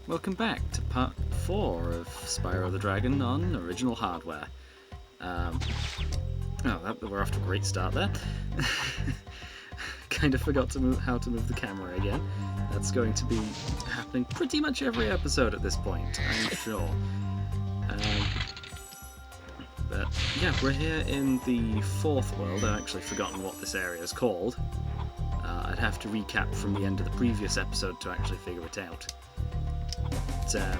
Welcome back to part 4 of Spyro the Dragon on original hardware. We're off to a great start there. Kind of forgot to how to move the camera again. That's going to be happening pretty much every episode at this point, I'm sure. But yeah, we're here in the fourth world. I've actually forgotten what this area is called. I'd have to recap from the end of the previous episode to actually figure it out. But,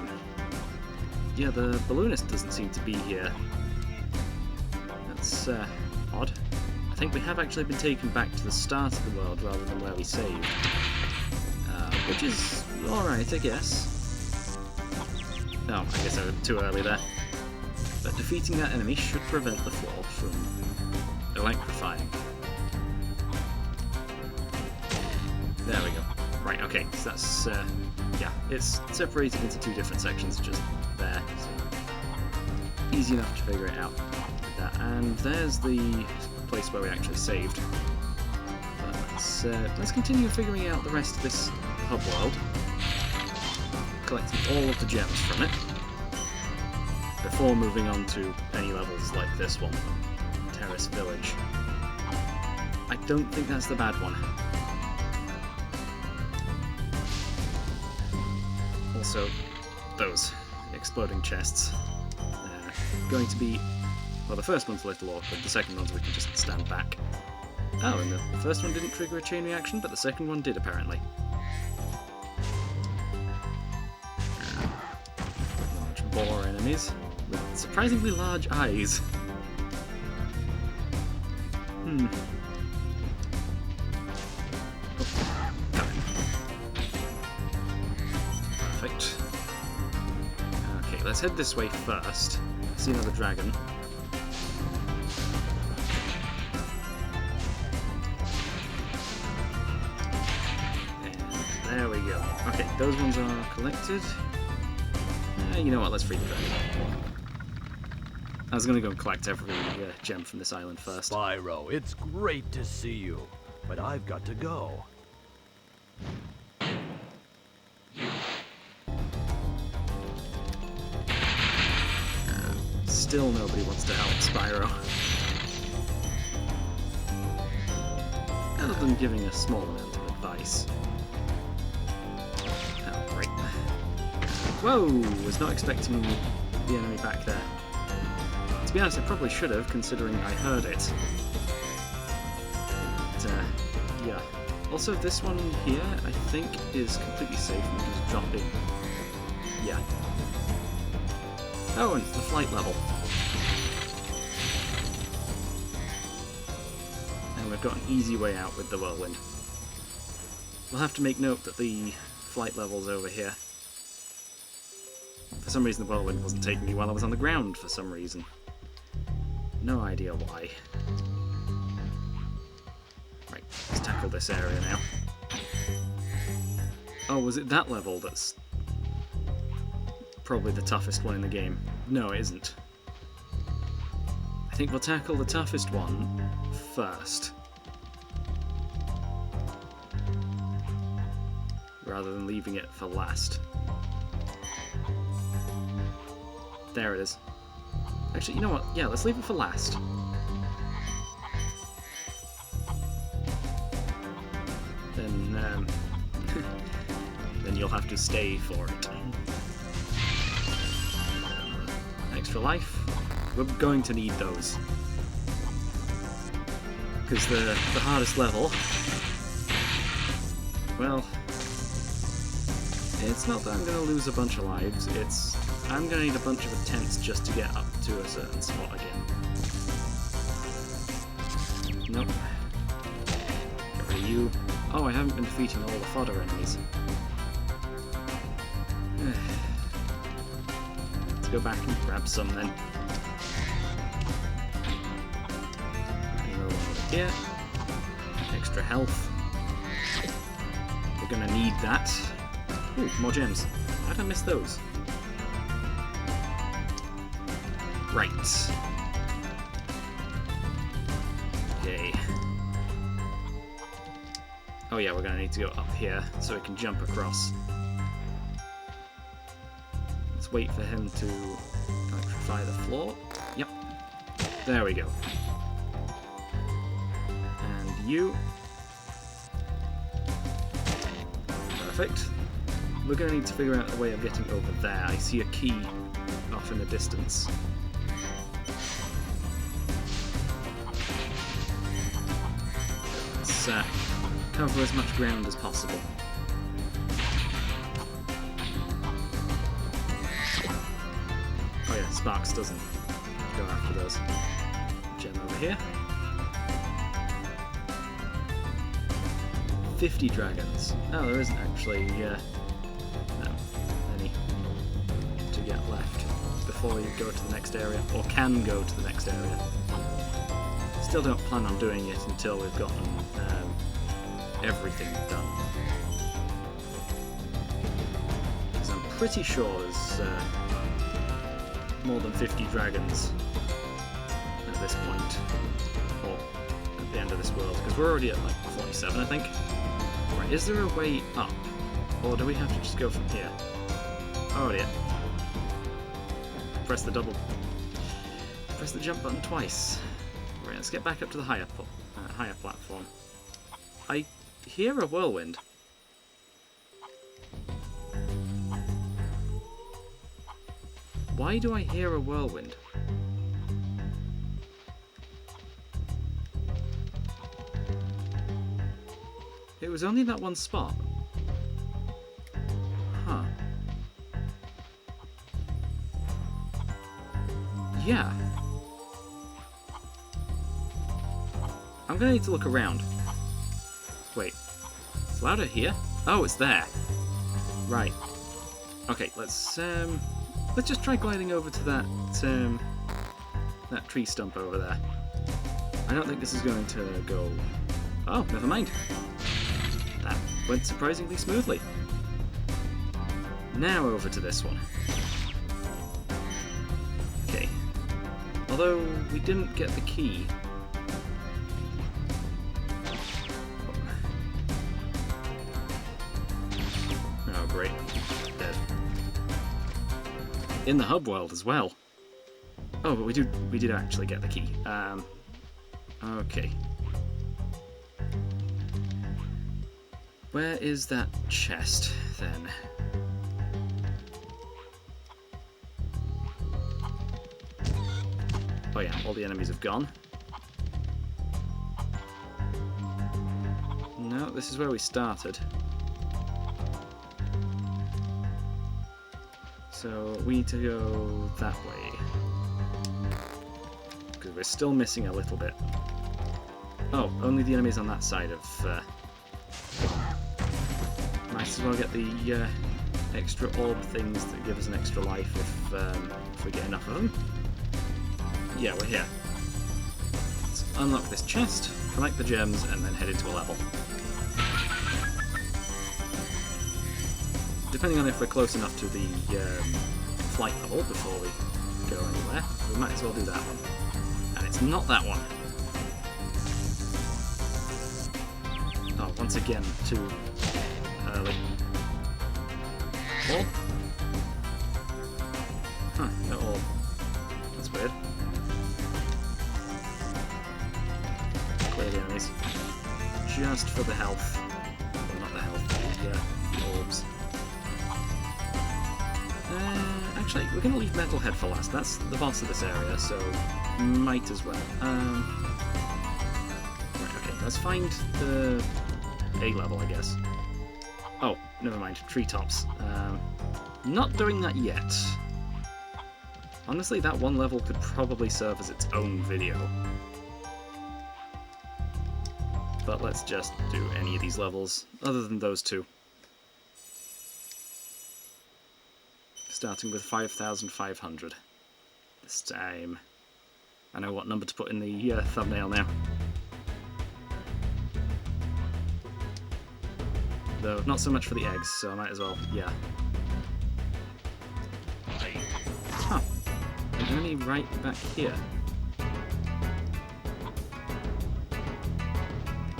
yeah, the balloonist doesn't seem to be here. That's odd. I think we have actually been taken back to the start of the world rather than where we saved. Which is alright, I guess. Oh, I guess I was too early there. But defeating that enemy should prevent the fall from electrifying. There we go. Right, okay, so that's, yeah, it's separated into two different sections just there, so easy enough to figure it out. And there's the place where we actually saved. But let's continue figuring out the rest of this hub world, collecting all of the gems from it, before moving on to any levels like this one, Terrace Village. I don't think that's the bad one. Also, those exploding chests. Going to be, well, the first one's a little awkward, the second one's we can just stand back. Oh, and the first one didn't trigger a chain reaction, but the second one did apparently. Large boar enemies with surprisingly large eyes. Perfect. Okay, let's head this way first. See another dragon. And there we go. Okay, those ones are collected. You know what, let's free the dragon. I was going to go and collect every gem from this island first. Spyro, it's great to see you, but I've got to go. Still nobody wants to help Spyro. Other than giving a small amount of advice. Oh, great. Whoa! Was not expecting the enemy back there. To be honest, I probably should have, considering I heard it. But, yeah. Also, this one here, I think, is completely safe. We can just jump in. Yeah. Oh, and it's the flight level. And we've got an easy way out with the whirlwind. We'll have to make note that the flight level's over here. For some reason the whirlwind wasn't taking me while I was on the ground for some reason. No idea why. Right, let's tackle this area now. Oh, was it that level that's probably the toughest one in the game? No, it isn't. I think we'll tackle the toughest one first, rather than leaving it for last. There it is. Actually, you know what? Yeah, let's leave it for last. Then, then you'll have to stay for it. Extra life. We're going to need those. Because the hardest level, well, it's not that I'm going to lose a bunch of lives, it's I'm going to need a bunch of attempts just to get up to a certain spot again. Nope. Get rid of you. Oh, I haven't been defeating all the fodder enemies. Let's go back and grab some then. Here. Extra health. We're gonna need that. Ooh, more gems. How did I miss those? Right. Okay. Oh yeah, we're gonna need to go up here so we can jump across. Let's wait for him to electrify the floor. Yep. There we go. And you. Perfect. We're going to need to figure out a way of getting over there. I see a key off in the distance. Let's cover as much ground as possible. Oh yeah, Sparks doesn't go after those. Gem over here. 50 dragons. Oh, there isn't actually any to get left before you go to the next area, or can go to the next area. Still don't plan on doing it until we've gotten everything done. Because I'm pretty sure there's more than 50 dragons at this point, or at the end of this world, because we're already at like 47, I think. Right, is there a way up, or do we have to just go from here? Oh dear. Press the jump button twice. Right, let's get back up to the higher platform. I hear a whirlwind. Why do I hear a whirlwind? It was only that one spot. Huh. Yeah. I'm gonna need to look around. Wait. It's louder here? Oh, it's there. Right. Okay, let's just try gliding over to that that tree stump over there. I don't think this is going to go... Oh, never mind. That went surprisingly smoothly. Now over to this one. Okay. Although we didn't get the key. Oh, great. Dead. In the hub world as well. Oh, but we did actually get the key. Okay. Where is that chest, then? Oh yeah, all the enemies have gone. No, this is where we started. So we need to go that way. Because we're still missing a little bit. Oh, only the enemies on that side of... Might as well get the extra orb things that give us an extra life if we get enough of them. Yeah, we're here. Let's unlock this chest, collect the gems, and then head into a level. Depending on if we're close enough to the flight level before we go anywhere, we might as well do that one. And it's not that one. Oh, once again, too early. Orb? Huh, no orb. That's weird. Clear the enemies. Just for the health. Well, not the health, the orbs. Actually, we're going to leave Metalhead for last. That's the boss of this area, so might as well. Right, okay, let's find the A level, I guess. Oh, never mind. Treetops. Not doing that yet. Honestly, that one level could probably serve as its own video. But let's just do any of these levels, other than those two. Starting with 5,500 this time. I know what number to put in the thumbnail now. Though not so much for the eggs, so I might as well, yeah. Huh. An enemy right back here.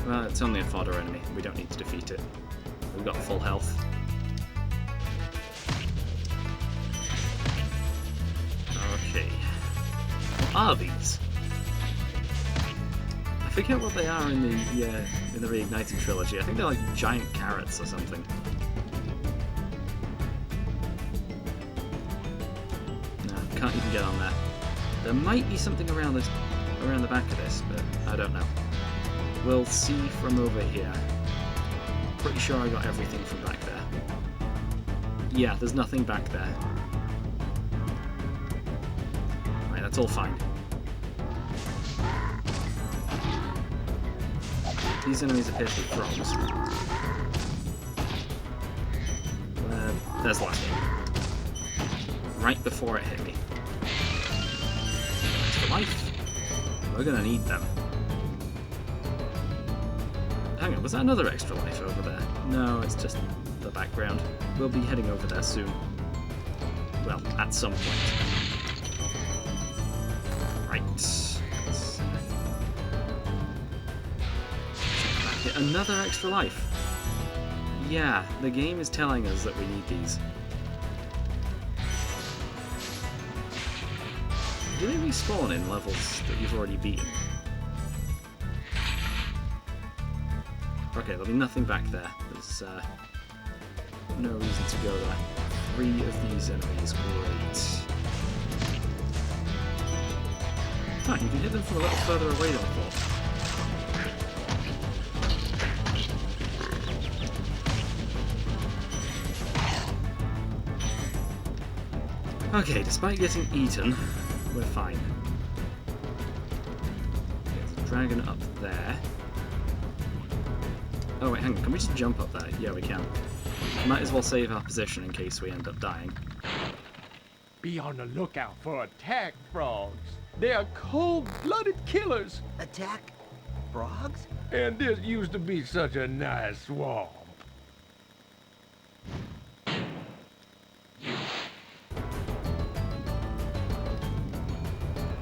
Well, it's only a fodder enemy. We don't need to defeat it. We've got full health. are these? I forget what they are in the Reignited trilogy. I think they're like giant carrots or something. No, can't even get on there. There might be something around the back of this, but I don't know. We'll see from over here. Pretty sure I got everything from back there. Yeah, there's nothing back there. Right, that's all fine. These enemies appear to be frogs. There's the last one. Right before it hit me. Extra life. We're gonna need them. Hang on, was that another extra life over there? No, it's just the background. We'll be heading over there soon. Well, at some point. Right. Another extra life. Yeah, the game is telling us that we need these. Do they respawn in levels that you've already beaten? Okay, there'll be nothing back there. There's no reason to go there. 3 of these enemies, great. Ah, you can hit them from a little further away than I thought. Okay, despite getting eaten, we're fine. There's a dragon up there. Oh wait, hang on, can we just jump up there? Yeah, we can. Might as well save our position in case we end up dying. Be on the lookout for attack frogs. They are cold-blooded killers. Attack frogs? And this used to be such a nice swamp.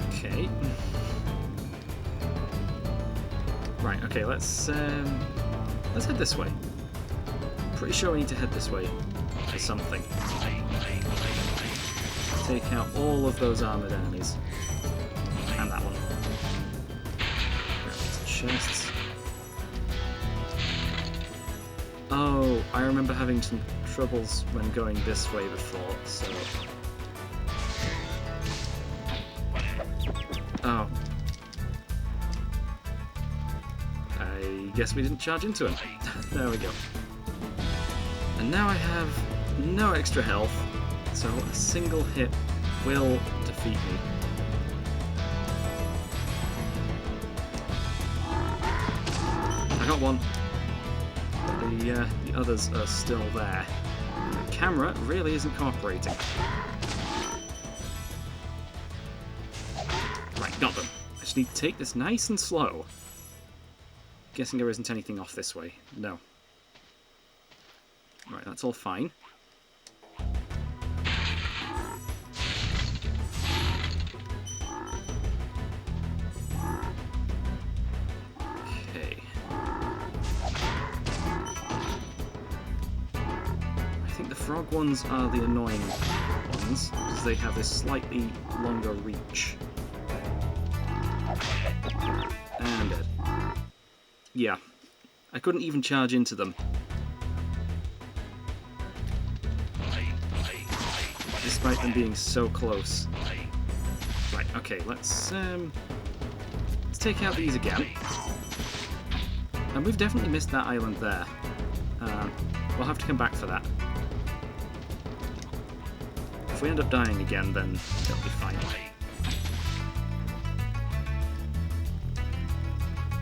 Okay. Right, okay, let's head this way. Pretty sure we need to head this way for something. Take out all of those armoured enemies. And that one. Grab these chests. Oh, I remember having some troubles when going this way before, so... Oh. I guess we didn't charge into him. There we go. And now I have no extra health, so a single hit will defeat me. I got one. But the others are still there. The camera really isn't cooperating. Right, got them. I just need to take this nice and slow. Guessing there isn't anything off this way. No. Right, that's all fine. Okay. I think the frog ones are the annoying ones, because they have this slightly longer reach. And dead. Yeah. I couldn't even charge into them. Despite them being so close. Right, okay, let's take out these again. And we've definitely missed that island there. We'll have to come back for that. If we end up dying again, then it'll be fine.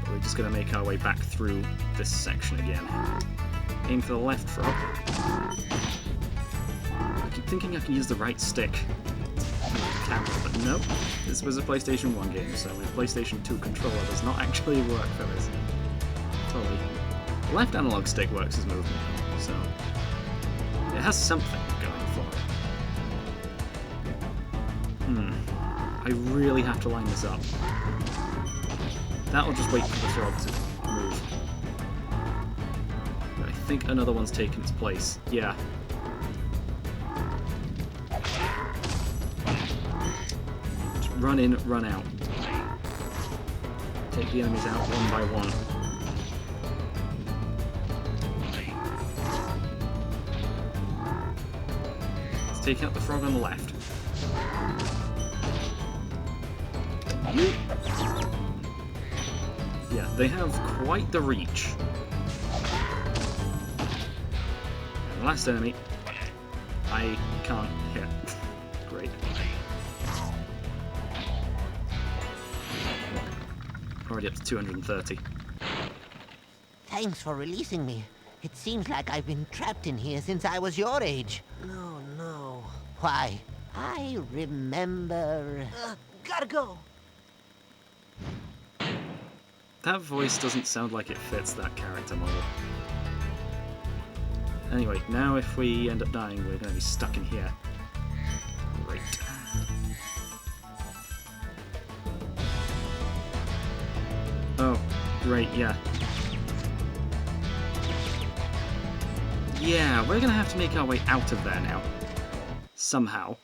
But we're just going to make our way back through this section again. Aim for the left frog. I keep thinking I can use the right stick camera, but nope. This was a PlayStation 1 game, so my PlayStation 2 controller does not actually work for this. Fully. The left analog stick works as movement, so it has something going for it. I really have to line this up. That'll just wait for the frog to move. But I think another one's taken its place. Yeah. run in, run out. Take the enemies out one by one. Let's take out the frog on the left. Yeah, they have quite the reach. And the last enemy, I can't hit. Great. Already up to 230. Thanks for releasing me. It seems like I've been trapped in here since I was your age. No, no. Why? I remember... gotta go. That voice doesn't sound like it fits that character model. Anyway, now if we end up dying, we're going to be stuck in here. Great. Oh, great, yeah. Yeah, we're going to have to make our way out of there now. Somehow.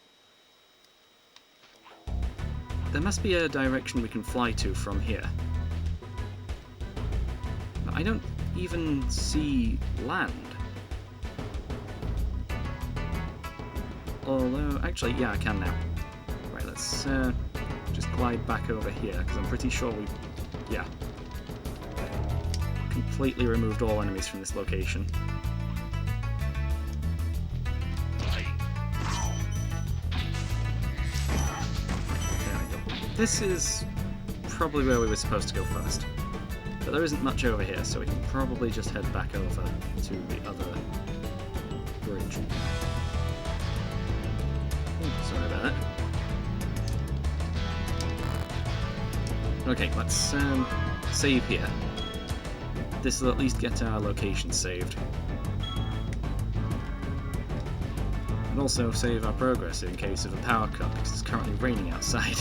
There must be a direction we can fly to from here. But I don't even see land. Although, actually, yeah, I can now. Right, let's just glide back over here, because I'm pretty sure we... yeah. Completely removed all enemies from this location. There we go. This is probably where we were supposed to go first. But there isn't much over here, so we can probably just head back over to the other bridge. Sorry about that. Okay, let's save here. This will at least get our location saved. And also save our progress in case of a power cut, because it's currently raining outside.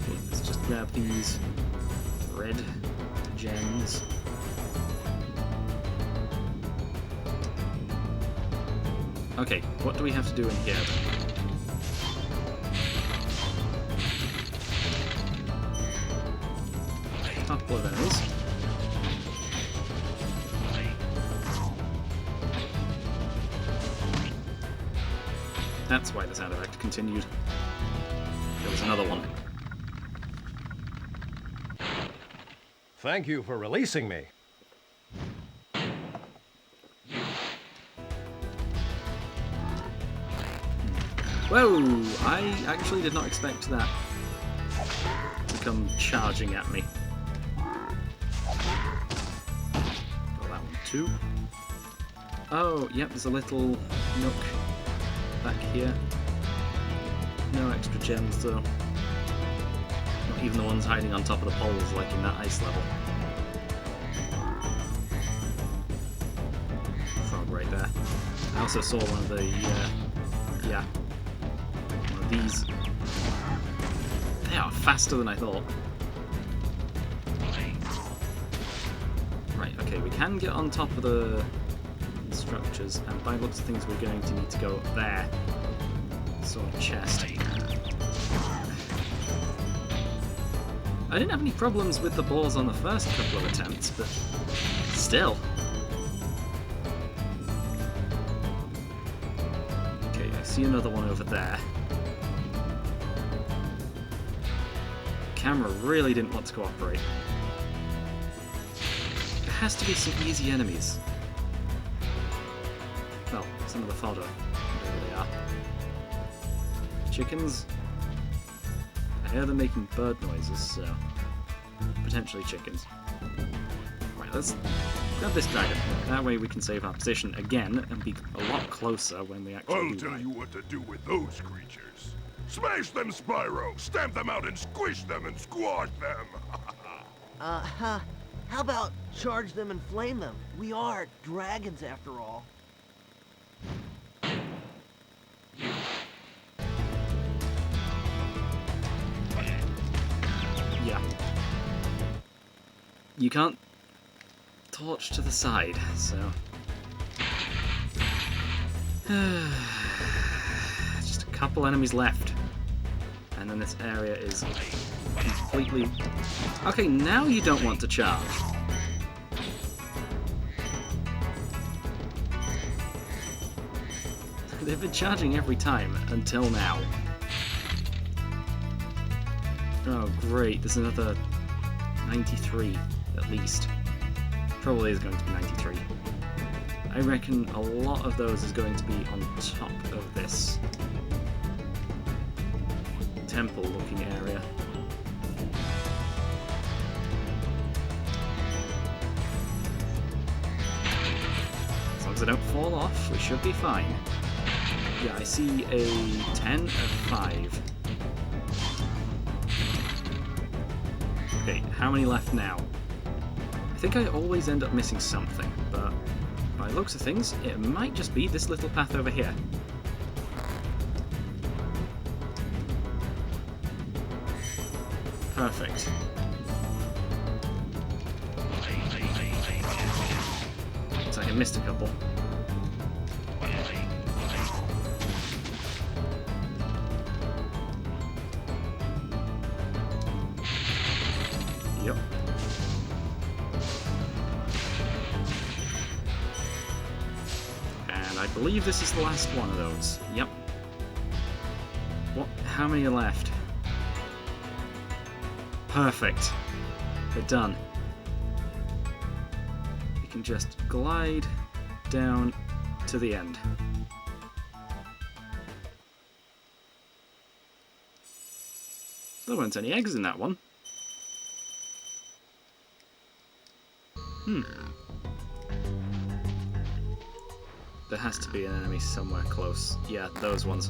Okay, let's just grab these red gems. Okay, what do we have to do in here then? Couple of enemies. That's why the sound effect continued. There was another one. Thank you for releasing me. Whoa! I actually did not expect that to come charging at me. Got that one too. Oh, yep, there's a little nook back here. No extra gems though. Not even the ones hiding on top of the poles like in that ice level. Frog right there. I also saw one of the, yeah. These. They are faster than I thought. Right, okay, we can get on top of the structures, and by the looks of things we're going to need to go up there. Sort of chest. I didn't have any problems with the balls on the first couple of attempts, but still. Okay, I see another one over there. Camera really didn't want to cooperate. There has to be some easy enemies. Well, some of the fodder, whatever they are. Chickens? I hear them making bird noises, so potentially chickens. Right, let's grab this dragon. That way we can save our position again and be a lot closer when we actually I'll do tell that. you what to do with those creatures. Smash them, Spyro! Stamp them out and squish them and squash them! How about charge them and flame them? We are dragons after all. Yeah. You can't torch to the side, so... Just a couple enemies left. And then this area is completely... Okay, now you don't want to charge. They've been charging every time until now. Oh, great. There's another 93, at least. Probably is going to be 93. I reckon a lot of those is going to be on top of this temple-looking area. As long as I don't fall off, we should be fine. Yeah, I see a 10 of 5. Okay, how many left now? I think I always end up missing something, but by the looks of things, it might just be this little path over here. Perfect. Looks like I missed a couple. Yep. And I believe this is the last one of those. Yep. What? How many are left? Perfect. We're done. We can just glide down to the end. There weren't any eggs in that one. There has to be an enemy somewhere close. Yeah, those ones.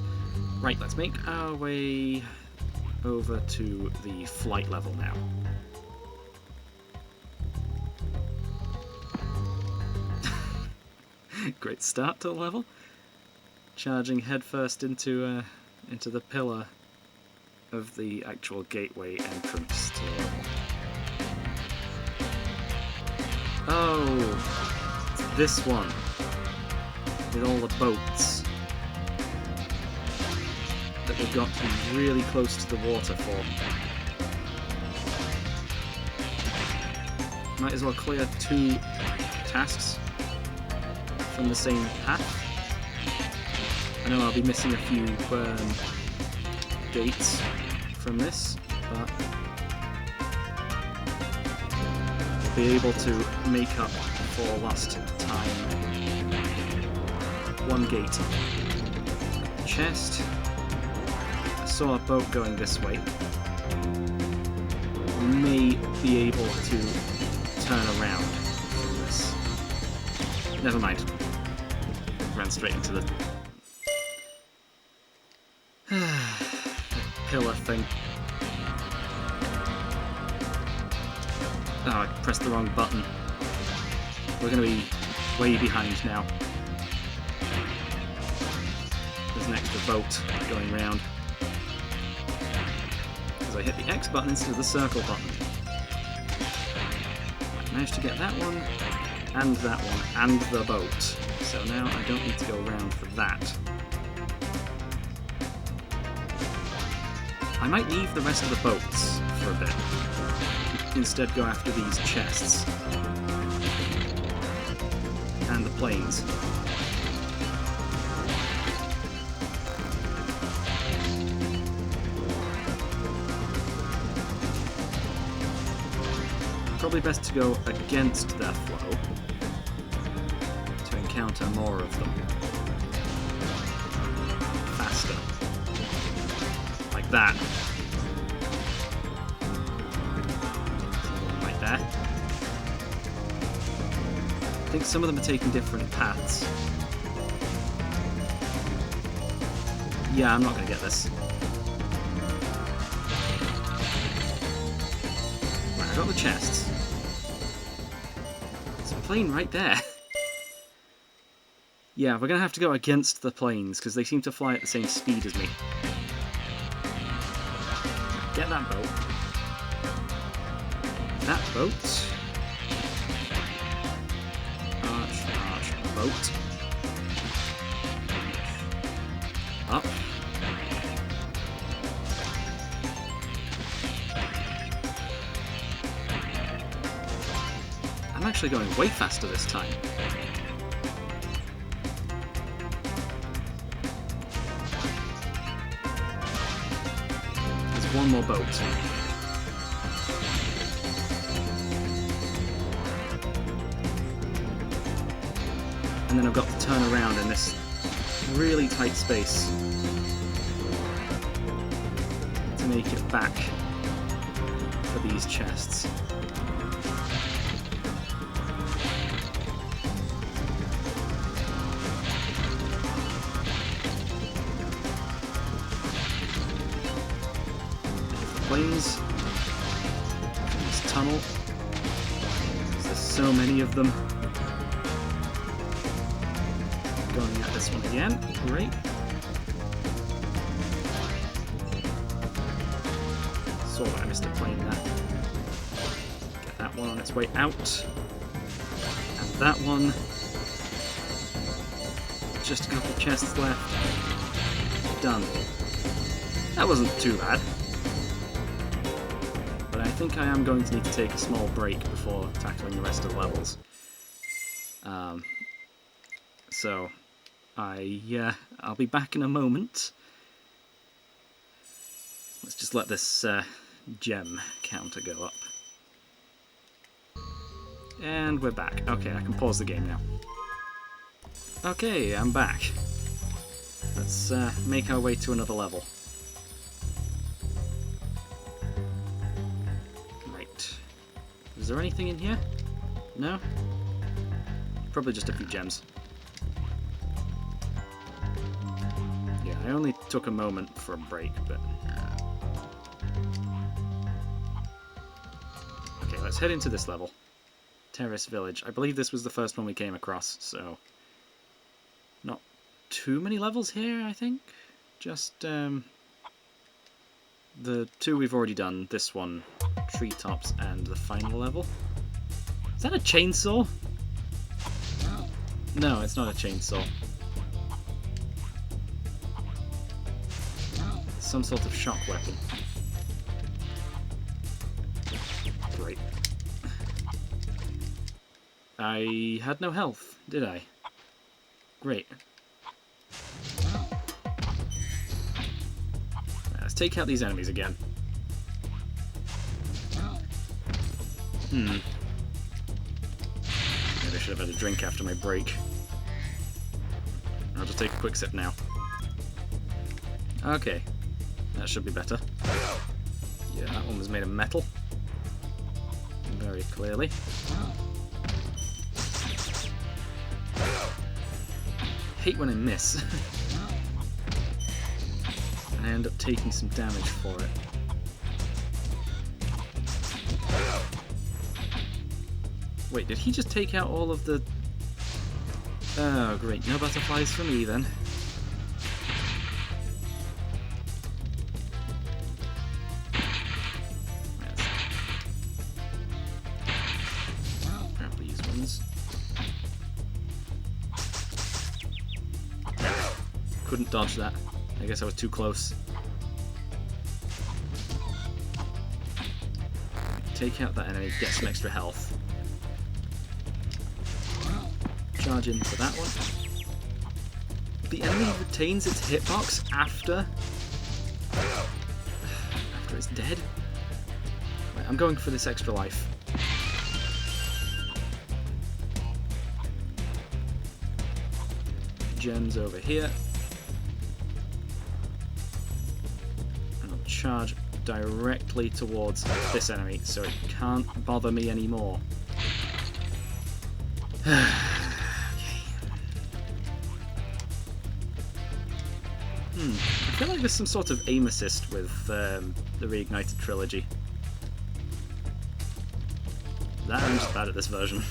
Right, let's make our way over to the flight level now. Great start to the level. Charging headfirst into the pillar of the actual gateway entrance to the level. Oh, it's this one with all the boats that we've got to be really close to the water for. Might as well clear 2 tasks from the same path. I know I'll be missing a few gates from this, but I'll be able to make up for lost time. 1 gate. Chest. I saw a boat going this way. May be able to turn around from this. Never mind. Ran straight into the pillar thing. Oh, I pressed the wrong button. We're going to be way behind now. There's an extra boat going round. Because I hit the X button instead of the circle button. I managed to get that one, and the boat. So now I don't need to go around for that. I might leave the rest of the boats for a bit. Instead go after these chests. And the planes. Probably best to go against their flow to encounter more of them. Faster. Like that. Right there. I think some of them are taking different paths. Yeah, I'm not going to get this. Right, I got the chests. There's a plane right there. Yeah, we're going to have to go against the planes, because they seem to fly at the same speed as me. Get that boat. That boat. Arch, boat. actually going way faster this time. There's one more boat. And then I've got to turn around in this really tight space to make it back for these chests. Planes from this tunnel. There's so many of them. Going at this one again. Great. Saw that I missed a plane there. Get that one on its way out. And that one. Just a couple chests left. Done. That wasn't too bad. But I think I am going to need to take a small break before tackling the rest of the levels. So I'll be back in a moment. Let's just let this gem counter go up. And we're back. Okay, I can pause the game now. Okay, I'm back. Let's make our way to another level. Right. Is there anything in here? No? Probably just a few gems. Yeah, I only took a moment for a break, but... Okay, let's head into this level. Terrace Village. I believe this was the first one we came across, so... Not too many levels here, I think. Just, the two we've already done. This one, Treetops, and the final level. Is that a chainsaw? No, it's not a chainsaw. Some sort of shock weapon. Great. I had no health, did I? Great. Right, let's take out these enemies again. Maybe I should have had a drink after my break. I'll just take a quick sip now. Okay. That should be better. Yeah, that one was made of metal. Very clearly. Hate when I miss. And I end up taking some damage for it. Wait, did he just take out all of the... Oh, great. No butterflies for me, then. Grab these ones. Couldn't dodge that. I guess I was too close. Take out that enemy, get some extra health. Charge in for that one. The enemy retains its hitbox after it's dead. Right, I'm going for this extra life. Gems over here. And I'll charge directly towards this enemy so it can't bother me anymore. I feel like there's some sort of aim assist with the Reignited Trilogy. That I'm just bad at this version.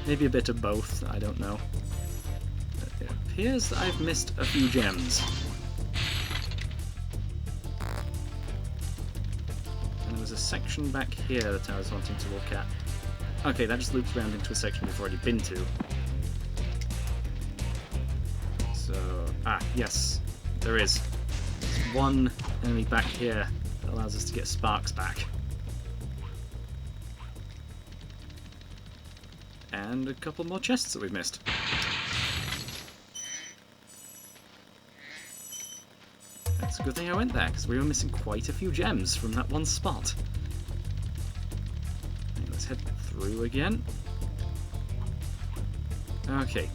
Maybe a bit of both, I don't know. It appears that I've missed a few gems. And there was a section back here that I was wanting to look at. Okay, that just loops around into a section we've already been to. Yes, there is. There's one enemy back here that allows us to get sparks back. And a couple more chests that we've missed. It's a good thing I went there, because we were missing quite a few gems from that one spot. Okay, let's head through again. Okay.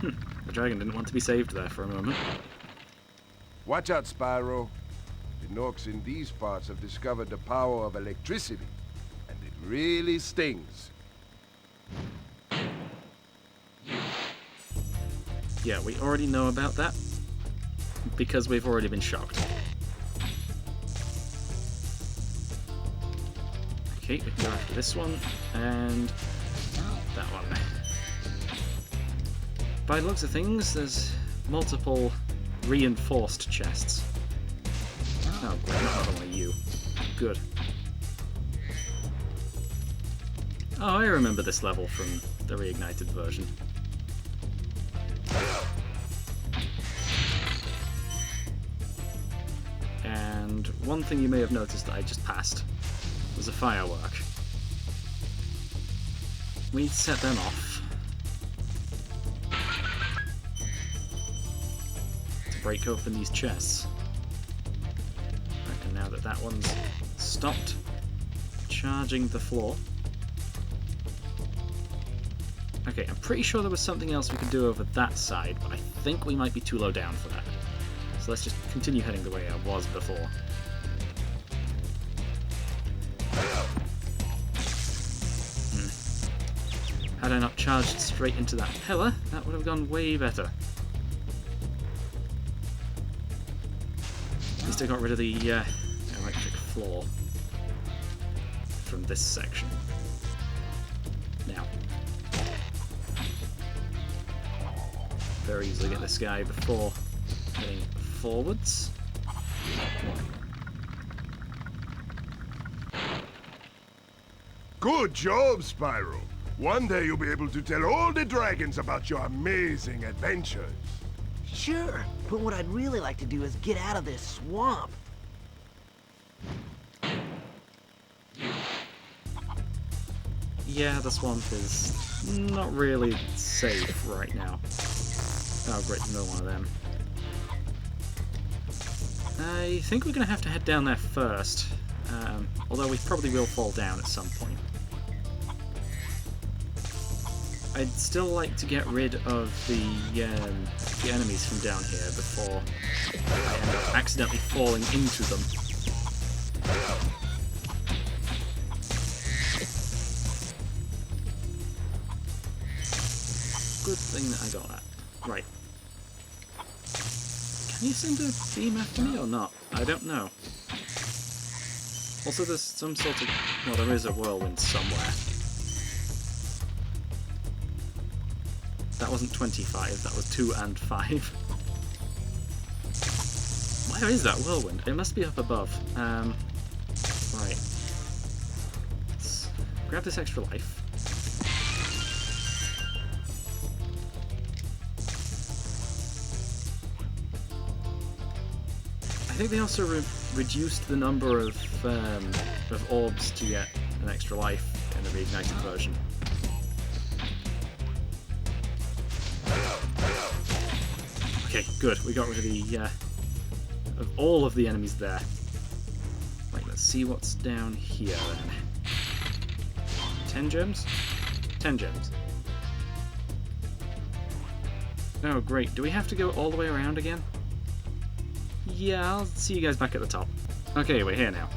The dragon didn't want to be saved there for a moment. Watch out, Spyro. The Norks in these parts have discovered the power of electricity, and it really stings. Yeah, we already know about that, because we've already been shocked. Okay, we can go after this one, and that one. By the looks of things, there's multiple reinforced chests. Oh, great, not only you. Good. Oh, I remember this level from the reignited version. And one thing you may have noticed that I just passed was a firework. We set them off to break open these chests. Right, and now that that one's stopped charging the floor. Okay, I'm pretty sure there was something else we could do over that side, but I think we might be too low down for that. So let's just continue heading the way I was before. Had I not charged straight into that pillar, that would have gone way better. At least I got rid of the electric floor from this section. Now, very easily get this guy before heading forwards. Good job, Spyro. One day you'll be able to tell all the dragons about your amazing adventures. Sure, but what I'd really like to do is get out of this swamp. Yeah, the swamp is not really safe right now. Oh great, another one of them. I think we're going to have to head down there first, although we probably will fall down at some point. I'd still like to get rid of the enemies from down here before I end up accidentally falling into them. Good thing that I got that. Right. Can you send a beam after me or not? I don't know. Also, there's some sort of... well, there is a whirlwind somewhere. That wasn't 25, that was 2 and 5. Where is that whirlwind? It must be up above. Right. Let's grab this extra life. I think they also reduced the number of orbs to get an extra life in the reignited version. Okay, good. We got rid of the of all of the enemies there. Right, let's see what's down here then. 10 gems? 10 gems. Oh, great. Do we have to go all the way around again? Yeah, I'll see you guys back at the top. Okay, we're here now.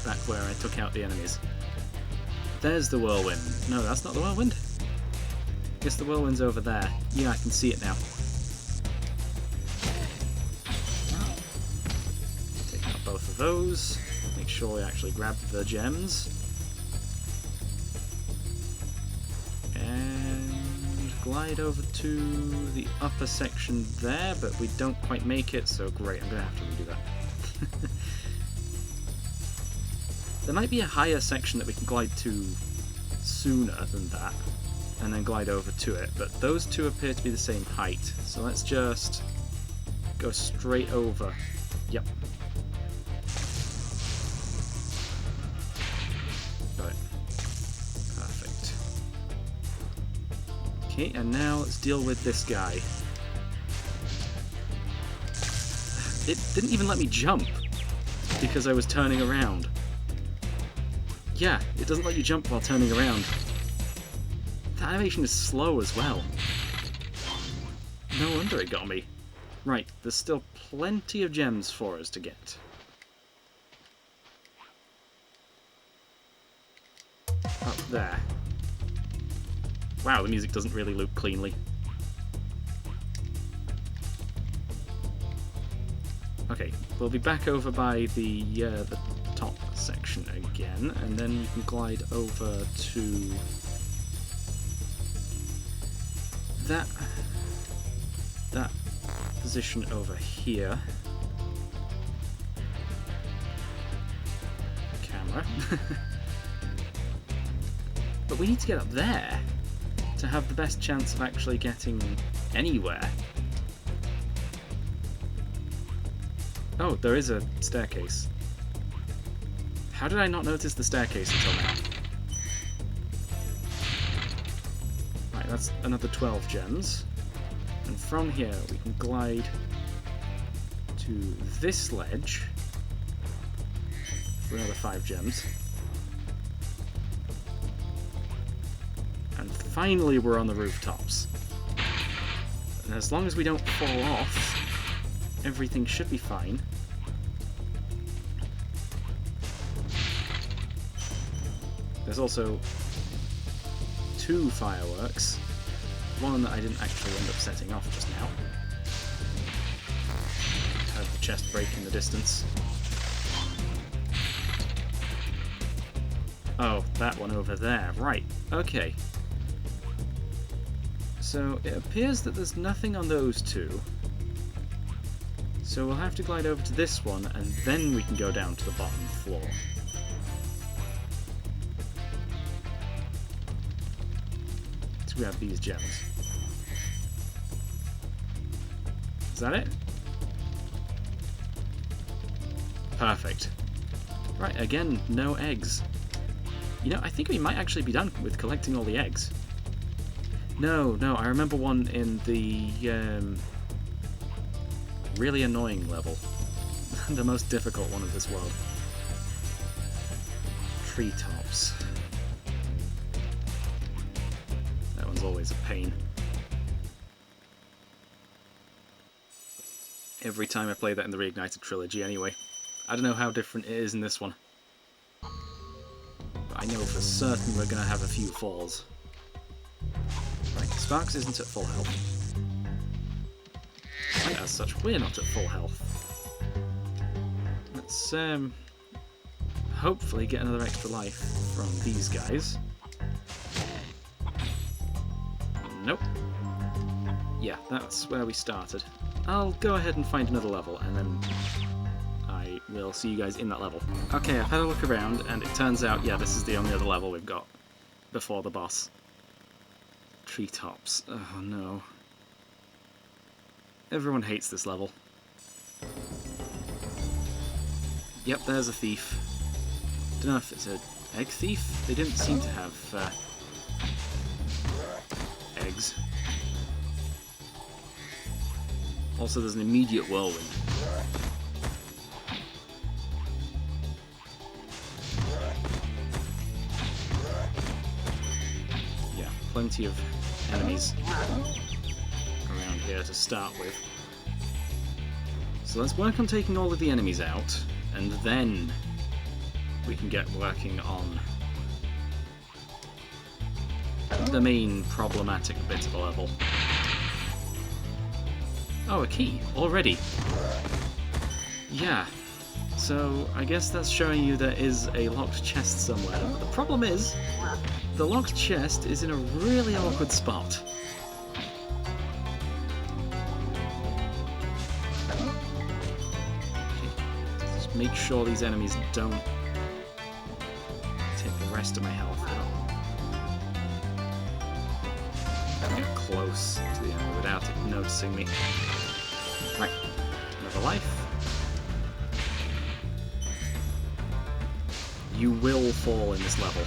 Back where I took out the enemies. There's the whirlwind. No, that's not the whirlwind. Guess the whirlwind's over there. Yeah, I can see it now. Take out both of those. Make sure we actually grab the gems. And glide over to the upper section there, but we don't quite make it, so great, I'm going to have to redo that. There might be a higher section that we can glide to sooner than that, and then glide over to it, but those two appear to be the same height, so let's just go straight over. Yep. Okay, and now let's deal with this guy. It didn't even let me jump because I was turning around. Yeah, it doesn't let you jump while turning around. The animation is slow as well. No wonder it got me. Right, there's still plenty of gems for us to get. Up there. Wow, the music doesn't really loop cleanly. Okay, we'll be back over by the top section again, and then you can glide over to that position over here. Camera. But we need to get up there to have the best chance of actually getting anywhere. Oh, there is a staircase. How did I not notice the staircase until now? Right, that's another 12 gems. And from here we can glide to this ledge for another 5 gems. And finally we're on the rooftops. And as long as we don't fall off, everything should be fine. There's also 2 fireworks. One that I didn't actually end up setting off just now. Heard the chest break in the distance. Oh, that one over there. Right, okay. So it appears that there's nothing on those 2. So we'll have to glide over to this one, and then we can go down to the bottom floor. Let's grab these gems. Is that it? Perfect. Right, again, no eggs. You know, I think we might actually be done with collecting all the eggs. No, I remember one in the really annoying level. The most difficult one of this world. Treetops. That one's always a pain. Every time I play that in the Reignited trilogy anyway. I don't know how different it is in this one. But I know for certain we're going to have a few falls. Right, Sparks isn't at full health. Right, as such, we're not at full health. Let's hopefully get another extra life from these guys. Nope. Yeah, that's where we started. I'll go ahead and find another level, and then I will see you guys in that level. Okay, I've had a look around, and it turns out, yeah, this is the only other level we've got before the boss. Treetops. Oh no. Everyone hates this level. Yep, there's a thief. Don't know if it's an egg thief. They didn't seem to have eggs. Also, there's an immediate whirlwind. Yeah, plenty of enemies around here to start with. So let's work on taking all of the enemies out, and then we can get working on the main problematic bit of the level. Oh, a key, already. Yeah, so I guess that's showing you there is a locked chest somewhere. But the problem is, the locked chest is in a really awkward spot. Okay, just make sure these enemies don't take the rest of my health out. Get close to the enemy without it noticing me. Right, another life. You will fall in this level.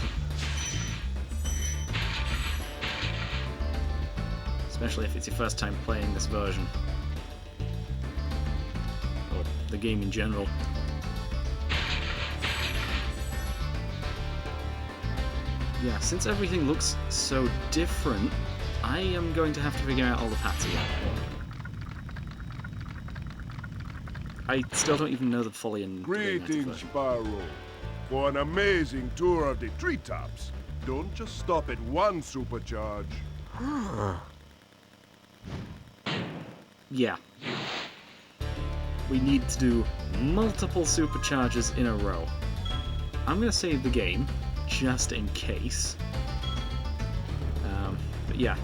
especially if it's your first time playing this version. Or the game in general. Yeah, since everything looks so different, I am going to have to figure out all the paths again. I still don't even know the fully in Greetings, Spyro. For an amazing tour of the treetops. Don't just stop at one supercharge. Yeah. We need to do multiple supercharges in a row. I'm going to save the game, just in case. But yeah.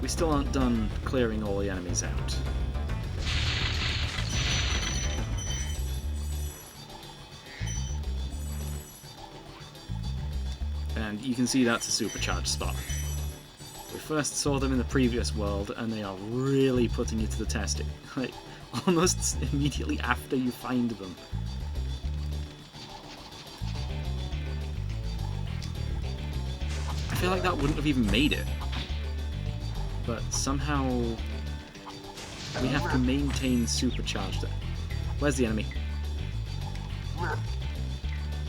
We still aren't done clearing all the enemies out. And you can see that's a supercharged spot. We first saw them in the previous world, and they are really putting you to the test. Like, almost immediately after you find them. I feel like that wouldn't have even made it. But somehow we have to maintain supercharged. Where's the enemy?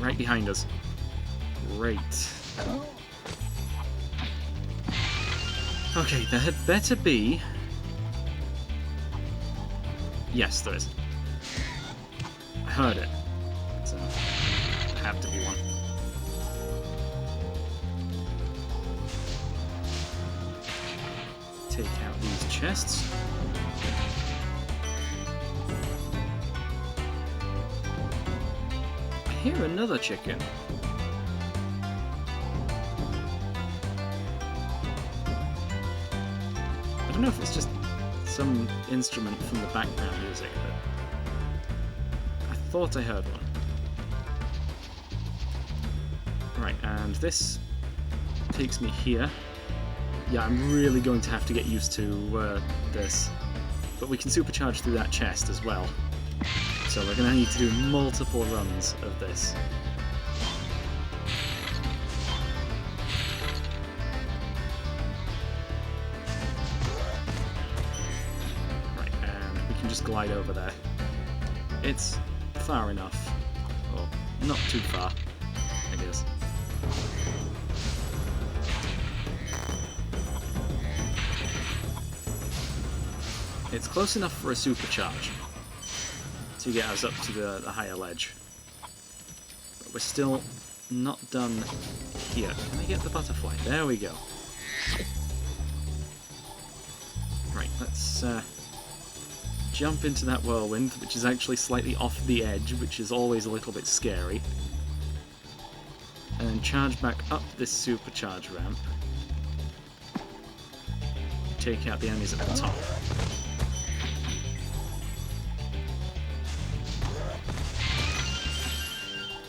Right behind us. Great. Okay, there had better be... Yes, there is. I heard it. So, there had to be one. Take out these chests. I hear another chicken. I don't know if it's just some instrument from the background music, but I thought I heard one. Right, and this takes me here. Yeah, I'm really going to have to get used to this. But we can supercharge through that chest as well. So we're going to need to do multiple runs of this. Just glide over there. It's far enough. Or not too far, I guess. It's close enough for a supercharge to get us up to the higher ledge. But we're still not done here. Can I get the butterfly? There we go. Right, let's jump into that whirlwind, which is actually slightly off the edge, which is always a little bit scary. And then charge back up this supercharge ramp. Take out the enemies at the top.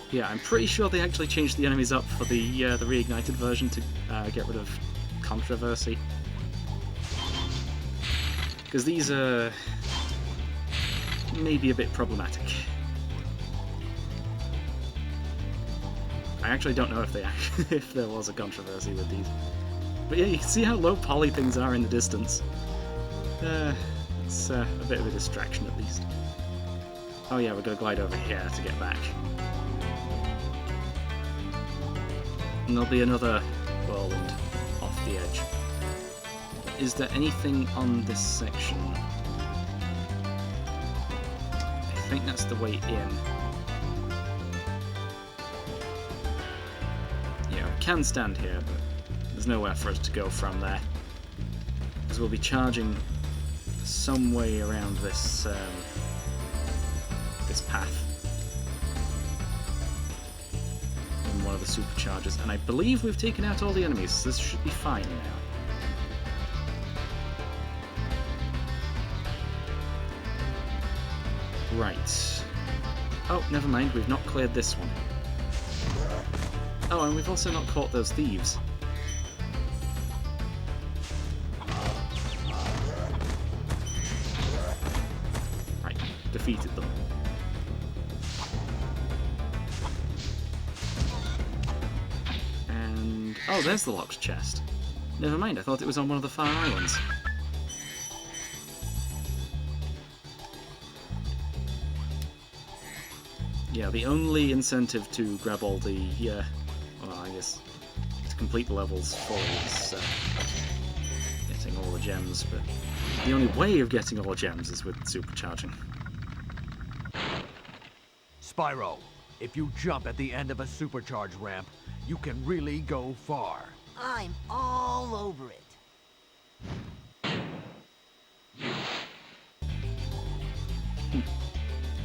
Yeah, I'm pretty sure they actually changed the enemies up for the reignited version to get rid of controversy. Because these are maybe a bit problematic. I actually don't know if if there was a controversy with these. But yeah, you can see how low poly things are in the distance. It's a bit of a distraction at least. Oh yeah, we're going to glide over here to get back. And there'll be another whirlwind off the edge. Is there anything on this section? I think that's the way in. Yeah, we can stand here, but there's nowhere for us to go from there. Because we'll be charging some way around this this path. In one of the superchargers. And I believe we've taken out all the enemies, so this should be fine now. Right. Oh, never mind, we've not cleared this one. Oh, and we've also not caught those thieves. Right, defeated them. And... oh, there's the locked chest. Never mind, I thought it was on one of the far islands. Yeah, the only incentive to grab all the, well, I guess, to complete the levels fully is getting all the gems, but the only way of getting all the gems is with supercharging. Spyro, if you jump at the end of a supercharge ramp, you can really go far. I'm all over it.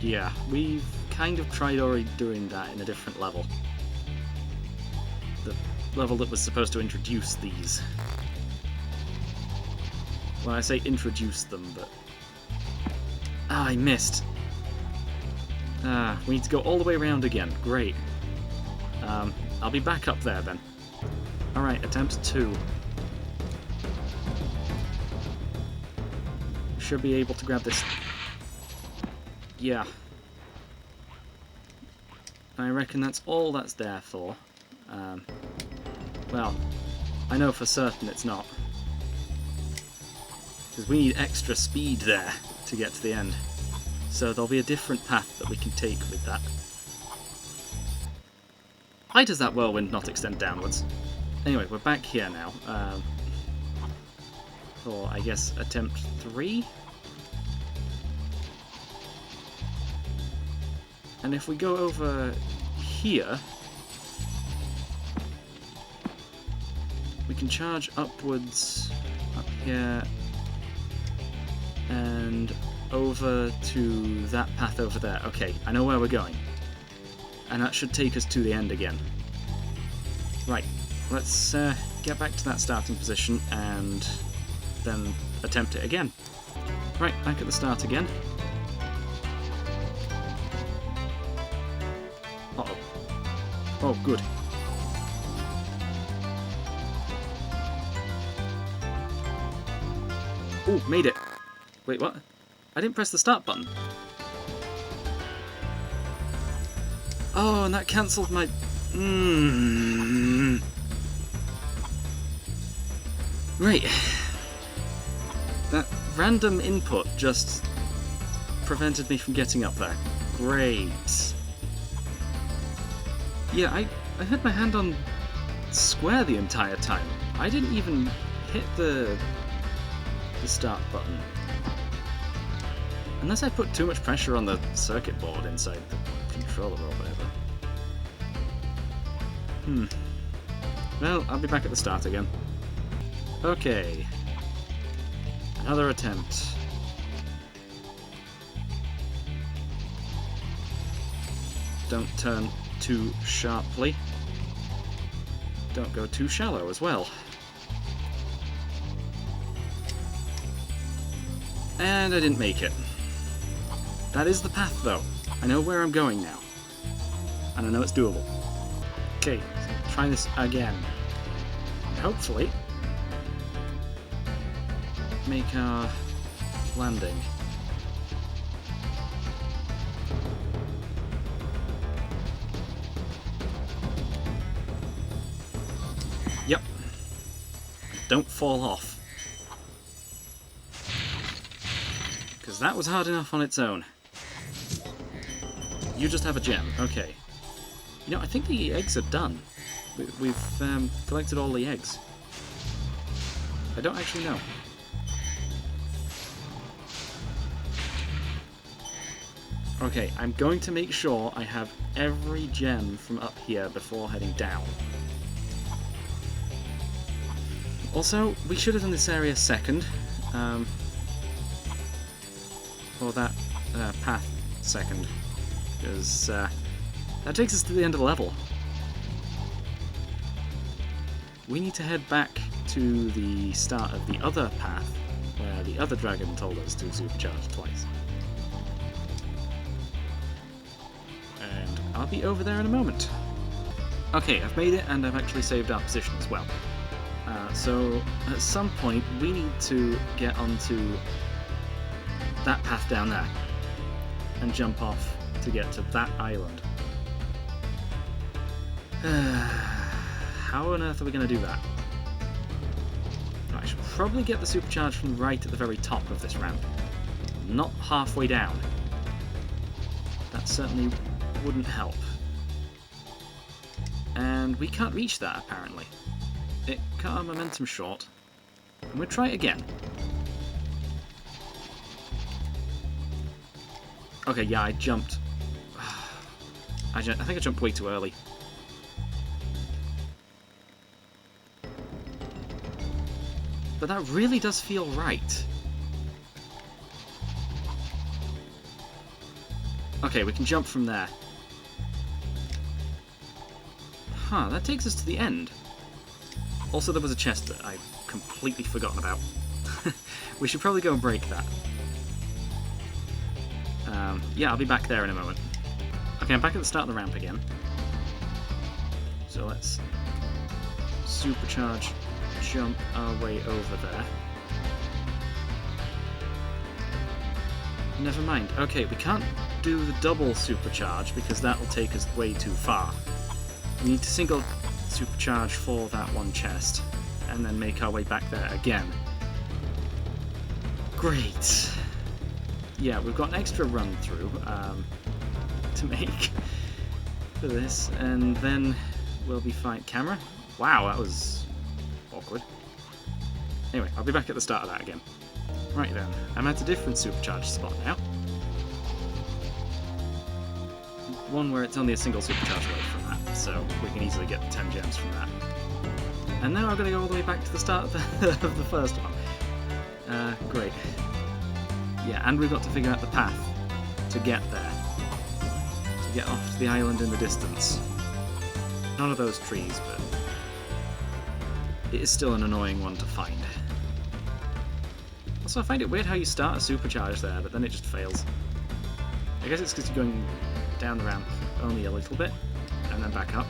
Yeah, we've kind of tried already doing that in a different level. The level that was supposed to introduce these. Well, I say introduce them, but... Ah, I missed. Ah, we need to go all the way around again. Great. I'll be back up there then. Alright, attempt 2. Should be able to grab this. Yeah. I reckon that's all that's there for. Well, I know for certain it's not. Because we need extra speed there to get to the end. So there'll be a different path that we can take with that. Why does that whirlwind not extend downwards? Anyway, we're back here now. For, I guess, attempt 3? And if we go over here, we can charge upwards up here and over to that path over there. Okay, I know where we're going. And that should take us to the end again. Right, let's get back to that starting position and then attempt it again. Right, back at the start again. Uh-oh. Oh, good. Oh, made it. Wait, what? I didn't press the start button. Oh, and that cancelled my... Right. That random input just prevented me from getting up there. Great. Yeah, I had my hand on square the entire time. I didn't even hit the start button. Unless I put too much pressure on the circuit board inside the controller or whatever. Well, I'll be back at the start again. Okay. Another attempt. Don't turn too sharply. Don't go too shallow as well. And I didn't make it. That is the path, though. I know where I'm going now. And I know it's doable. Okay, so try this again. And hopefully make our landing. Yep. Don't fall off. Because that was hard enough on its own. You just have a gem. Okay. You know, I think the eggs are done. We've collected all the eggs. I don't actually know. Okay, I'm going to make sure I have every gem from up here before heading down. Also, we should have done this area second. Or that path second. Because that takes us to the end of the level. We need to head back to the start of the other path, where the other dragon told us to supercharge twice. And I'll be over there in a moment. Okay, I've made it, and I've actually saved our position as well. So, at some point, we need to get onto that path down there, and jump off to get to that island. How on earth are we going to do that? I should probably get the supercharge from right at the very top of this ramp, not halfway down. That certainly wouldn't help. And we can't reach that, apparently. It cut our momentum short. And we'll try it again. Okay, yeah, I jumped. I think I jumped way too early. But that really does feel right. Okay, we can jump from there. Huh, that takes us to the end. Also, there was a chest that I've completely forgotten about. We should probably go and break that. Yeah, I'll be back there in a moment. Okay, I'm back at the start of the ramp again. So let's supercharge, jump our way over there. Never mind. Okay, we can't do the double supercharge because that will take us way too far. We need to single supercharge for that one chest and then make our way back there again. Great. Yeah, we've got an extra run through to make for this, and then we'll be fine. Camera? Wow, that was awkward. Anyway, I'll be back at the start of that again. Right then, I'm at a different supercharge spot now. One where it's only a single supercharge away from that, so we can easily get 10 gems from that. And now I'm going to go all the way back to the start of the first one. Great. Yeah, and we've got to figure out the path to get there. To get off to the island in the distance. None of those trees, but it is still an annoying one to find. Also, I find it weird how you start a supercharge there, but then it just fails. I guess it's because you're going down the ramp only a little bit, and then back up.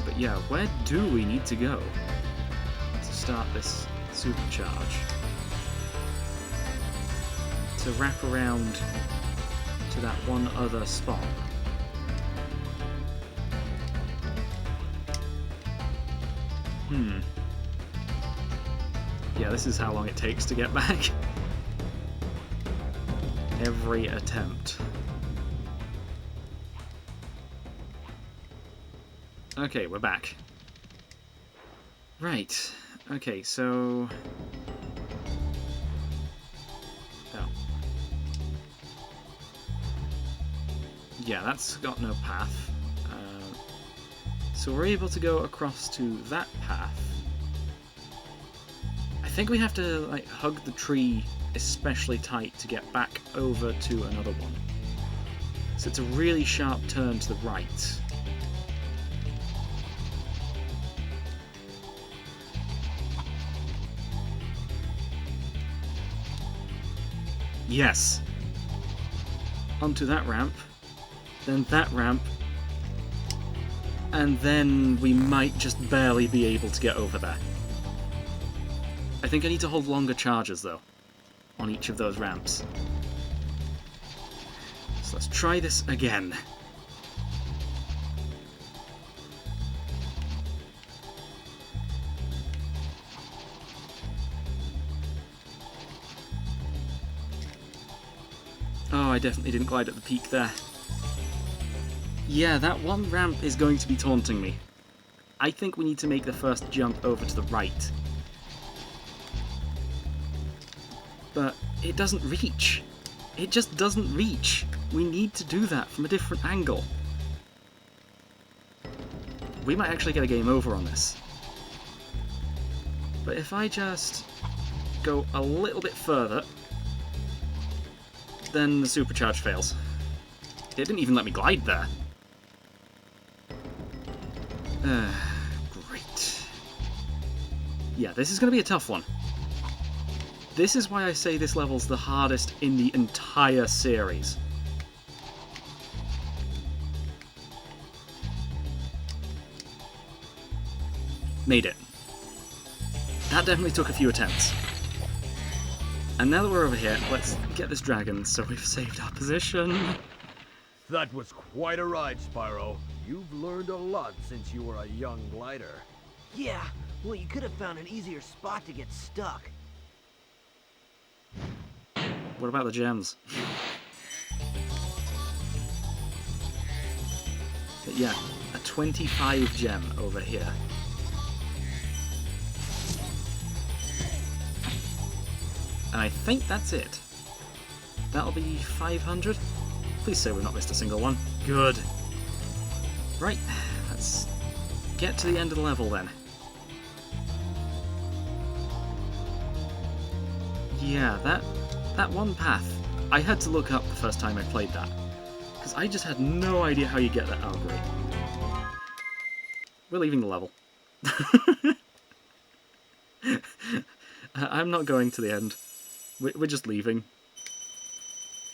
But yeah, where do we need to go to start this supercharge? To wrap around to that one other spot. Yeah, this is how long it takes to get back. Every attempt. Okay, we're back. Right. Okay, so... Oh. Yeah, that's got no path. So we're able to go across to that path. I think we have to, like, hug the tree especially tight to get back over to another one. So it's a really sharp turn to the right. Yes! Onto that ramp, then that ramp, and then we might just barely be able to get over there. I think I need to hold longer charges, though, on each of those ramps. So let's try this again. Oh, I definitely didn't glide at the peak there. Yeah, that one ramp is going to be taunting me. I think we need to make the first jump over to the right. But it doesn't reach. It just doesn't reach. We need to do that from a different angle. We might actually get a game over on this. But if I just go a little bit further, then the supercharge fails. It didn't even let me glide there. Great. Yeah, this is going to be a tough one. This is why I say this level's the hardest in the entire series. Made it. That definitely took a few attempts. And now that we're over here, let's get this dragon so we've saved our position. That was quite a ride, Spyro. You've learned a lot since you were a young glider. Yeah, well, you could have found an easier spot to get stuck. What about the gems? But yeah, a 25 gem over here. And I think that's it. That'll be 500. Please say we've not missed a single one. Good. Right, let's get to the end of the level then. Yeah, that one path, I had to look up the first time I played that, because I just had no idea how you get that. Oh, great. We're leaving the level. I'm not going to the end. We're just leaving.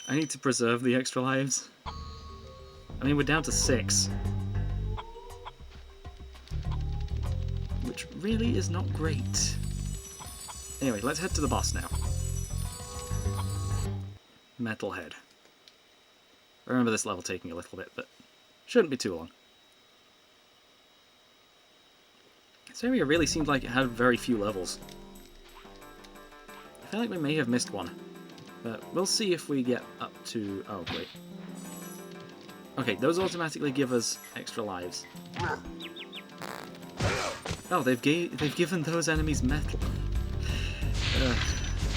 I need to preserve the extra lives. I mean, we're down to 6. Which really is not great. Anyway, let's head to the boss now. Metalhead. I remember this level taking a little bit, but shouldn't be too long. This area really seemed like it had very few levels. I feel like we may have missed one, but we'll see if we get up to... Oh, great. Okay, those automatically give us extra lives. Oh, they've given those enemies metal.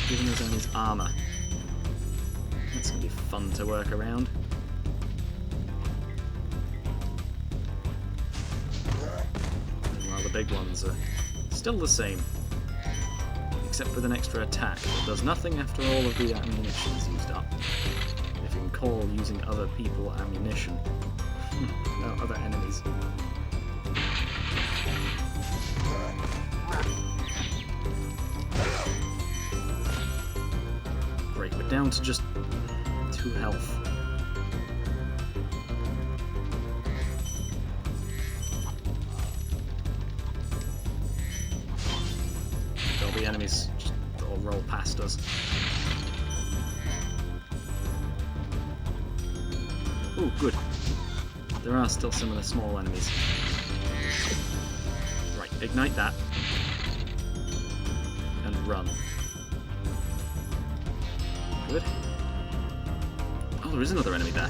Given those enemies armor. That's gonna be fun to work around. While the big ones are still the same, except with an extra attack that does nothing after all of the ammunition's used up. If you can call using other people ammunition. No, other enemies. Great, we're down to just 2 health. There'll be enemies just that'll roll past us. Oh, good. There are still some of the small enemies. Right, ignite that. And run. Good. Oh, there is another enemy there.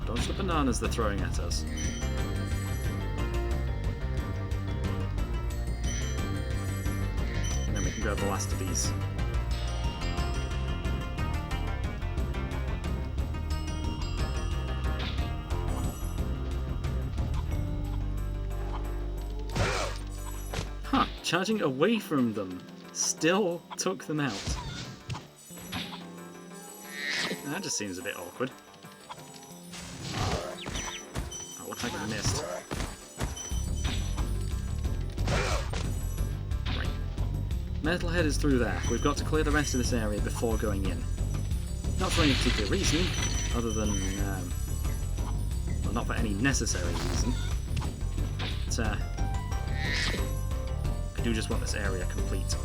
Dodge the bananas they're throwing at us. And then we can grab the last of these. Huh, charging away from them still took them out. That just seems a bit awkward. Oh, looks like I missed. Right. Metalhead is through there. We've got to clear the rest of this area before going in. Not for any particular reason, other than... well, not for any necessary reason. But, I do just want this area complete.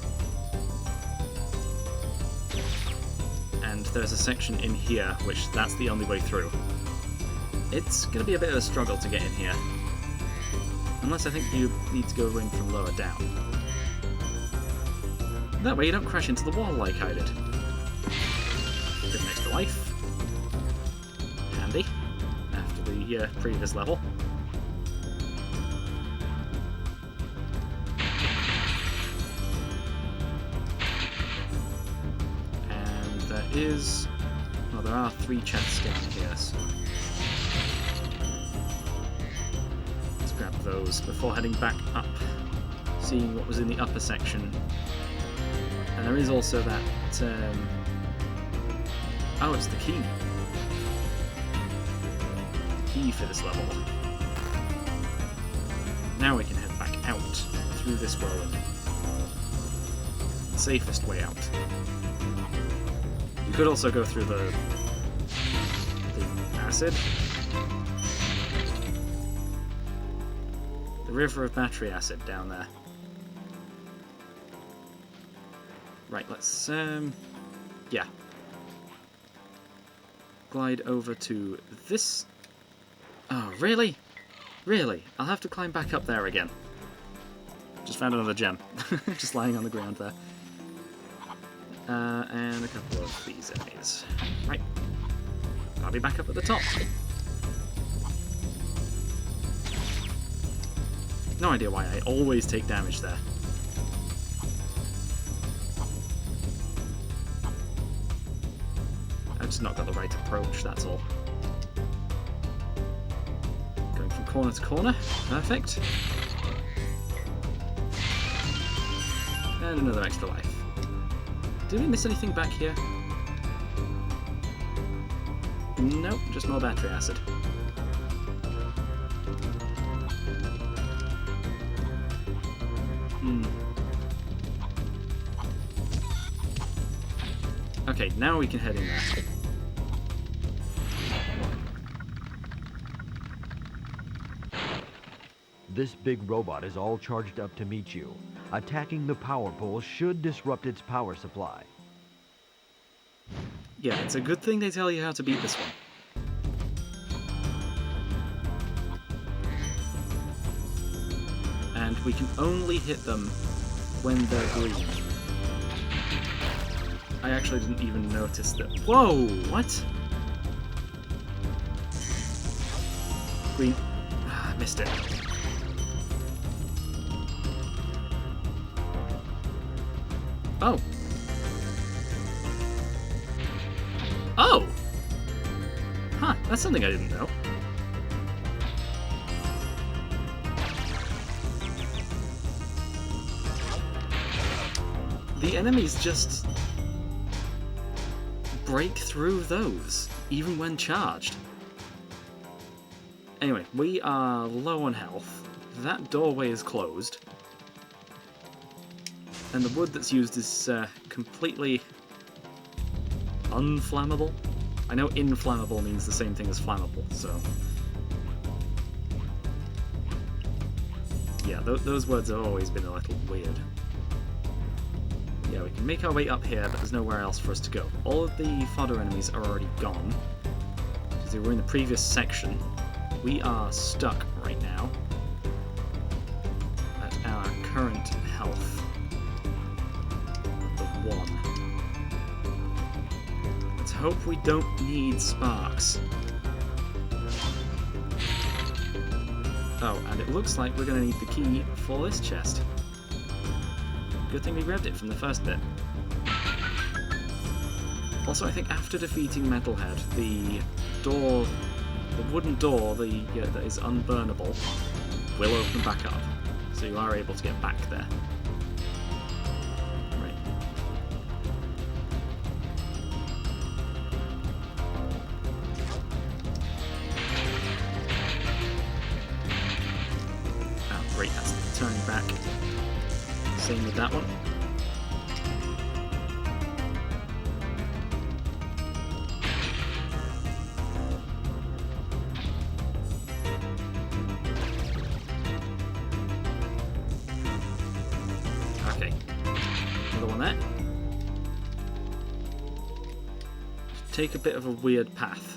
And there's a section in here, which that's the only way through. It's going to be a bit of a struggle to get in here. Unless I think you need to go in from lower down. That way you don't crash into the wall like I did. Get an extra life. Handy. After the previous level. Well, there are 3 chests down here, so let's grab those before heading back up, seeing what was in the upper section. And there is also that, oh, it's the key. The key for this level. Now we can head back out through this whirlwind. The safest way out. You could also go through the acid. The river of battery acid down there. Right, let's, yeah. glide over to this... Oh, really? Really? I'll have to climb back up there again. Just found another gem. Just lying on the ground there. And a couple of these enemies. Right. I'll be back up at the top. No idea why I always take damage there. I've just not got the right approach, that's all. Going from corner to corner. Perfect. And another extra life. Did we miss anything back here? Nope, just more battery acid. Okay, now we can head in there. This big robot is all charged up to meet you. Attacking the power pole should disrupt its power supply. Yeah, it's a good thing they tell you how to beat this one. And we can only hit them when they're green. I actually didn't even notice that. Whoa! What? Green. Ah, I missed it. Oh. Oh! Huh, that's something I didn't know. The enemies just break through those, even when charged. Anyway, we are low on health. That doorway is closed. And the wood that's used is completely unflammable. I know inflammable means the same thing as flammable, so... Yeah, those words have always been a little weird. Yeah, we can make our way up here, but there's nowhere else for us to go. All of the fodder enemies are already gone, because they were in the previous section. We are stuck right now at our current health of 1. Let's hope we don't need sparks. Oh, and it looks like we're going to need the key for this chest. Good thing we grabbed it from the first bit. Also, I think after defeating Metalhead, the door, the wooden door that is unburnable, will open back up. So you are able to get back there. Right. Oh, great, that's turning back. Same with that one. Okay. Another one there. Take a bit of a weird path.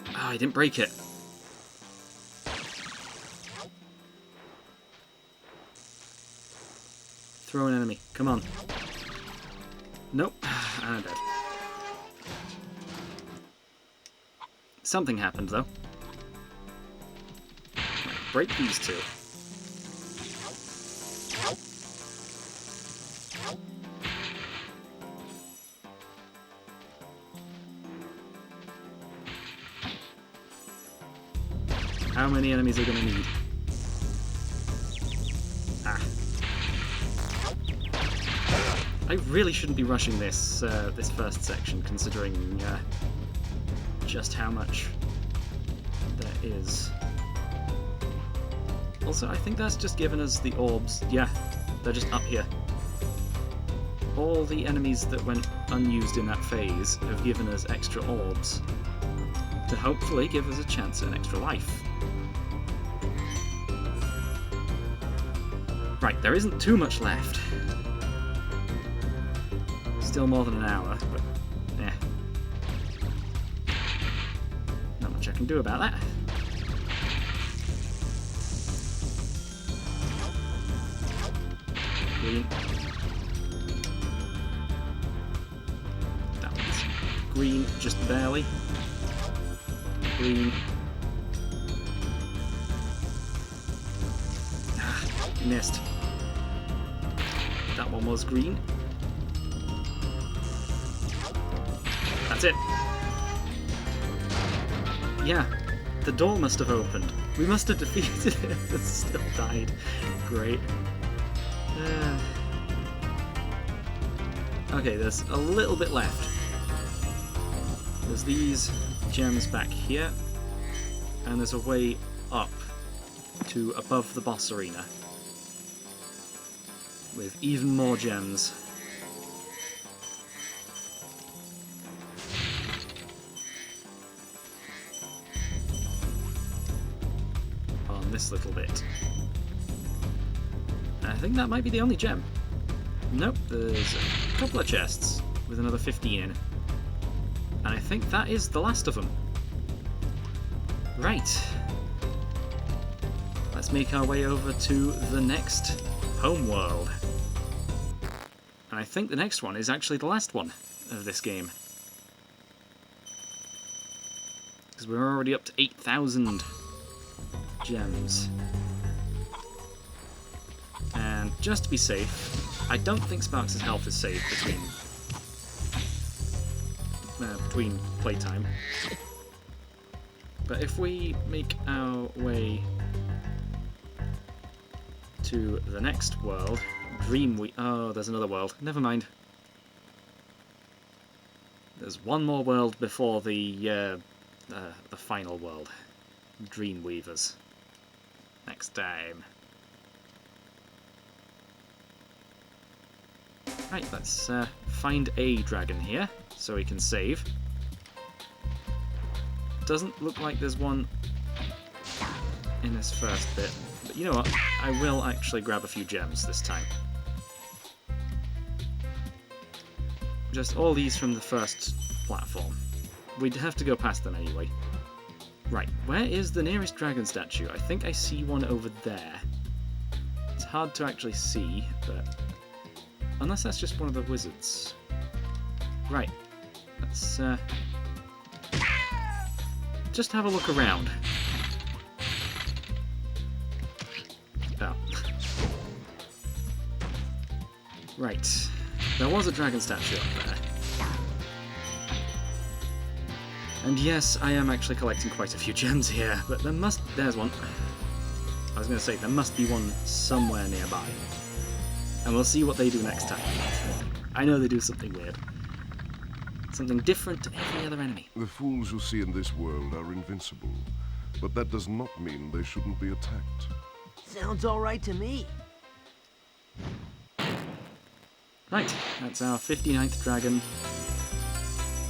Oh, I didn't break it. Throw an enemy. Come on. Nope. I'm dead. Something happened, though. Right, break these two. How many enemies are going to need? I really shouldn't be rushing this this first section, considering just how much there is. Also, I think that's just given us the orbs. Yeah, they're just up here. All the enemies that went unused in that phase have given us extra orbs to hopefully give us a chance at an extra life. Right, there isn't too much left. still more than an hour, but yeah. Not much I can do about that. Green. That one's green, just barely. Green. Ah, missed. That one was green. That's it. Yeah, the door must have opened. We must have defeated it, but still died. Great. Okay, there's a little bit left. There's these gems back here, and there's a way up to above the boss arena with even more gems. On this little bit. I think that might be the only gem. Nope, there's a couple of chests with another 15 in. And I think that is the last of them. Right. Let's make our way over to the next homeworld. And I think the next one is actually the last one of this game. Because we're already up to 8,000 gems. And just to be safe, I don't think Sparks' health is saved between playtime. But if we make our way to the next world, oh, there's another world. Never mind. There's one more world before the final world. Dreamweavers. Next time. Right, let's find a dragon here, so we can save. Doesn't look like there's one in this first bit, but you know what? I will actually grab a few gems this time. Just all these from the first platform. We'd have to go past them anyway. Right, where is the nearest dragon statue? I think I see one over there. It's hard to actually see, but... unless that's just one of the wizards. Right, let's just have a look around. Oh. Right, there was a dragon statue up there. And yes, I am actually collecting quite a few gems here, but there's one. I was going to say, there must be one somewhere nearby. And we'll see what they do next time. I know they do something weird. Something different to every other enemy. The fools you see in this world are invincible, but that does not mean they shouldn't be attacked. Sounds all right to me. Right, that's our 59th dragon.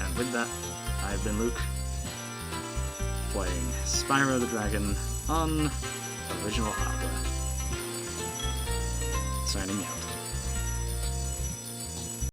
And with that, I've been Luke, playing Spyro the Dragon on original hardware. Signing out.